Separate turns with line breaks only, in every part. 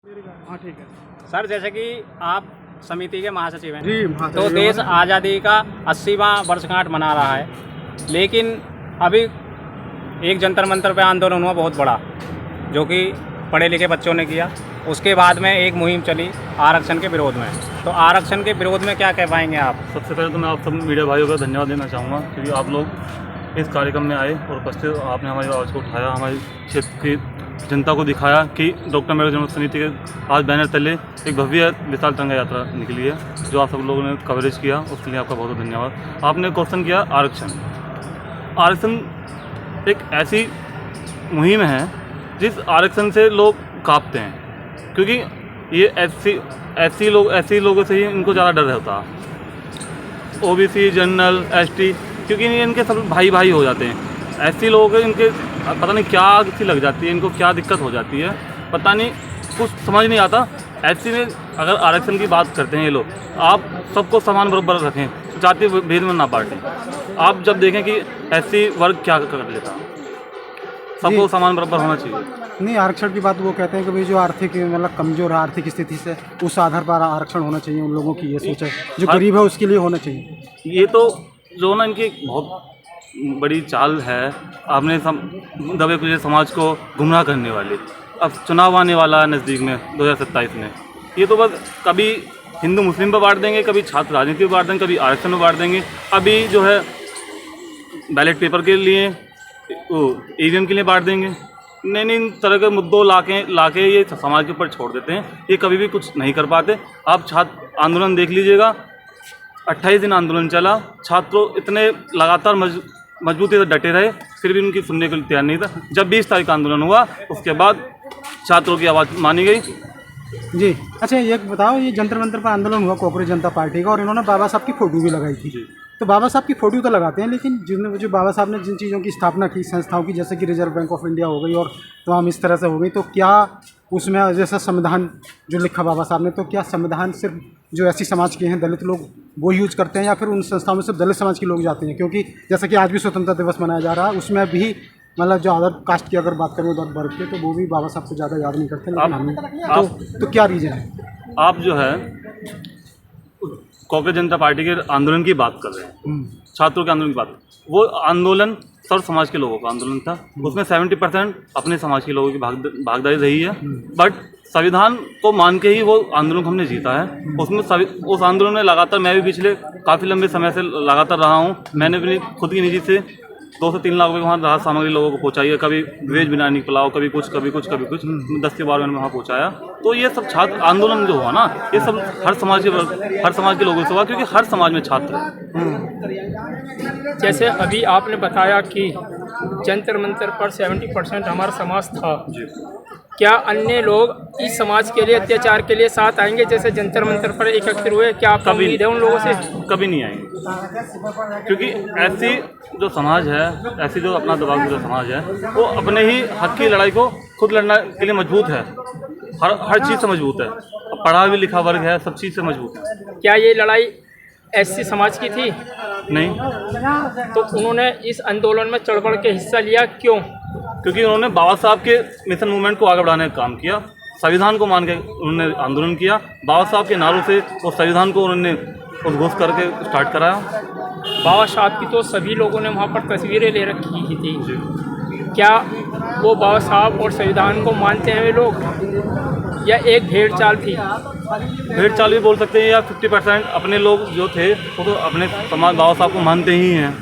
हाँ ठीक है
सर, जैसे कि आप समिति के महासचिव हैं,
जी।
तो देश आज़ादी का 80वां वर्षगांठ मना रहा है, लेकिन अभी एक जंतर मंतर पे आंदोलन हुआ बहुत बड़ा, जो कि पढ़े लिखे बच्चों ने किया। उसके बाद में एक मुहिम चली आरक्षण के विरोध में। तो आरक्षण के विरोध में क्या कह पाएंगे आप?
सबसे पहले तो मैं आप सब मीडिया भाइयों का धन्यवाद देना चाहूँगा, क्योंकि आप लोग इस कार्यक्रम में आए और उपस्थित आपने हमारी आवाज़ को उठाया, हमारे क्षेत्र की जनता को दिखाया कि डॉक्टर अम्बेडकर जनमत समिति के आज बैनर तले एक भव्य विशाल तिरंगा यात्रा निकली है, जो आप सब लोगों ने कवरेज किया, उसके लिए आपका बहुत बहुत धन्यवाद। आपने क्वेश्चन किया आरक्षण एक ऐसी मुहिम है जिस आरक्षण से लोग कांपते हैं, क्योंकि ये ऐसी लोगों से ही इनको ज़्यादा डर होता है। ओबीसी, जनरल, एसटी, क्योंकि इनके सब भाई भाई हो जाते हैं। ऐसे लोगों के इनके पता नहीं क्या आग सी लग जाती है, इनको क्या दिक्कत हो जाती है, पता नहीं, कुछ समझ नहीं आता। ऐसे में अगर आरक्षण की बात करते हैं ये लोग, आप सबको समान बराबर रखें, जाति भेद में ना बांटें। आप जब देखें कि ऐसी वर्ग क्या कर लेता, सबको समान बराबर होना चाहिए।
नहीं, आरक्षण की बात वो कहते हैं कि भाई जो आर्थिक मतलब कमजोर है आर्थिक स्थिति से, उस आधार पर आरक्षण होना चाहिए। उन लोगों की ये सोच है, जो गरीब है उसके लिए होना चाहिए।
ये तो जो ना इनकी बहुत बड़ी चाल है, आपने दबे कुचले समाज को गुमराह करने वाली। अब चुनाव आने वाला है नज़दीक में 2027 में, ये तो बस कभी हिंदू मुस्लिम पर बांट देंगे, कभी छात्र राजनीति पर बांट देंगे, कभी आरक्षण में बांट देंगे। अभी जो है बैलेट पेपर के लिए, ईवीएम के लिए बांट देंगे। नहीं, इन तरह के मुद्दों लाके ये समाज के ऊपर छोड़ देते हैं। ये कभी भी कुछ नहीं कर पाते। आप छात्र आंदोलन देख लीजिएगा, 28 दिन आंदोलन चला, छात्रों इतने लगातार मजबूती से डटे रहे, फिर भी उनकी सुनने के लिए तैयार नहीं था। जब 20 तारीख का आंदोलन हुआ, उसके बाद छात्रों की आवाज़ मानी गई।
जी। अच्छा, ये बताओ, ये जंतर मंतर पर आंदोलन हुआ कांग्रेस जनता पार्टी का, और इन्होंने बाबा साहब की फ़ोटो भी लगाई थी। तो बाबा साहब की फ़ोटो तो लगाते हैं, लेकिन जो बाबा साहब ने जिन चीज़ों की स्थापना की, संस्थाओं की, जैसे कि रिजर्व बैंक ऑफ इंडिया हो गई और तमाम इस तरह से हो गई, तो क्या उसमें जैसा संविधान जो लिखा बाबा साहब ने, तो क्या संविधान सिर्फ जो ऐसी समाज के हैं दलित लोग वो यूज़ करते हैं, या फिर उन संस्थाओं में सिर्फ दलित समाज के लोग जाते हैं? क्योंकि जैसा कि आज भी स्वतंत्रता दिवस मनाया जा रहा है, उसमें भी मतलब जो अदर कास्ट की अगर बात करें उधर वर्ग के, तो वो भी बाबा साहब को ज़्यादा याद नहीं करते, लेकिन हम तो क्या रीज़न है?
आप जो है कांग्रेस जनता पार्टी के आंदोलन की बात कर रहे हैं, छात्रों के आंदोलन की बात। वो आंदोलन सर्व समाज के लोगों का आंदोलन था, उसमें 70% अपने समाज के लोगों की भागीदारी रही है। बट संविधान को मान के ही वो आंदोलन को हमने जीता है। उसमें उस आंदोलन में लगातार मैं भी पिछले काफ़ी लंबे समय से लगातार रहा हूँ। मैंने भी खुद की निजी से 2 से 3 लाख रुपये वहाँ राहत सामग्री लोगों को पहुँचाई है। कभी वेज बिरयानी पुलाव, कभी कुछ 10 के बार मैंने वहाँ पहुँचाया। तो ये सब छात्र आंदोलन जो हुआ ना, ये सब हर समाज के लोगों से हुआ, क्योंकि हर समाज में छात्र हैं।
जैसे अभी आपने बताया कि जंतर मंतर पर 70% हमारा समाज था, क्या अन्य लोग इस समाज के लिए अत्याचार के लिए साथ आएंगे? जैसे जंतर मंतर पर एकत्रित हुए, क्या आपको उम्मीद है उन लोगों से?
कभी नहीं आएंगे, क्योंकि ऐसी जो समाज है, ऐसी जो अपना दबाव जो समाज है, वो अपने ही हक की लड़ाई को खुद लड़ने के लिए मजबूत है। हर चीज़ से मजबूत है, पढ़ा भी लिखा वर्ग है, सब चीज़ से मजबूत है।
क्या ये लड़ाई एससी समाज की थी?
नहीं।
तो उन्होंने इस आंदोलन में चढ़ बढ़ के हिस्सा लिया, क्यों?
क्योंकि उन्होंने बाबा साहब के मिशन मूवमेंट को आगे बढ़ाने का काम किया, संविधान को मान के उन्होंने आंदोलन किया। बाबा साहब के नारों से उस संविधान को उन्होंने उद्घोष करके स्टार्ट कराया।
बाबा साहब की तो सभी लोगों ने वहाँ पर तस्वीरें ले रखी ही थी। क्या वो बाबा साहब और संविधान को मानते हैं वे लोग, या एक भेड़ चाल थी?
भेड़ चाल भी बोल सकते हैं, या 50% अपने लोग जो थे वो तो अपने समाज बाबा साहब को मानते ही हैं।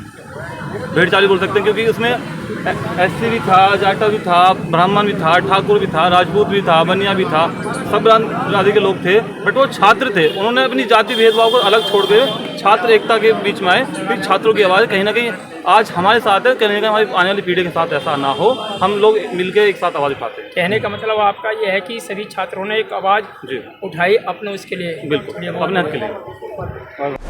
भेड़ चाल भी बोल सकते हैं, क्योंकि उसमें एससी भी था, जाटा भी था, ब्राह्मण भी था, ठाकुर भी था, राजपूत भी था, बनिया भी था, सब जाति के लोग थे। बट वो छात्र थे, उन्होंने अपनी जाति भेदभाव को अलग छोड़ के छात्र एकता के बीच में आए। फिर छात्रों की आवाज़ कहीं ना कहीं आज हमारे साथ है, कहीं ना कहीं हमारी आने वाली पीढ़ी के साथ ऐसा ना हो, हम लोग मिलकर एक साथ आवाज़ उठाते हैं।
कहने का मतलब आपका ये है कि सभी छात्रों ने एक आवाज़ उठाई अपने उसके लिए,
बिल्कुल अपने हक के लिए।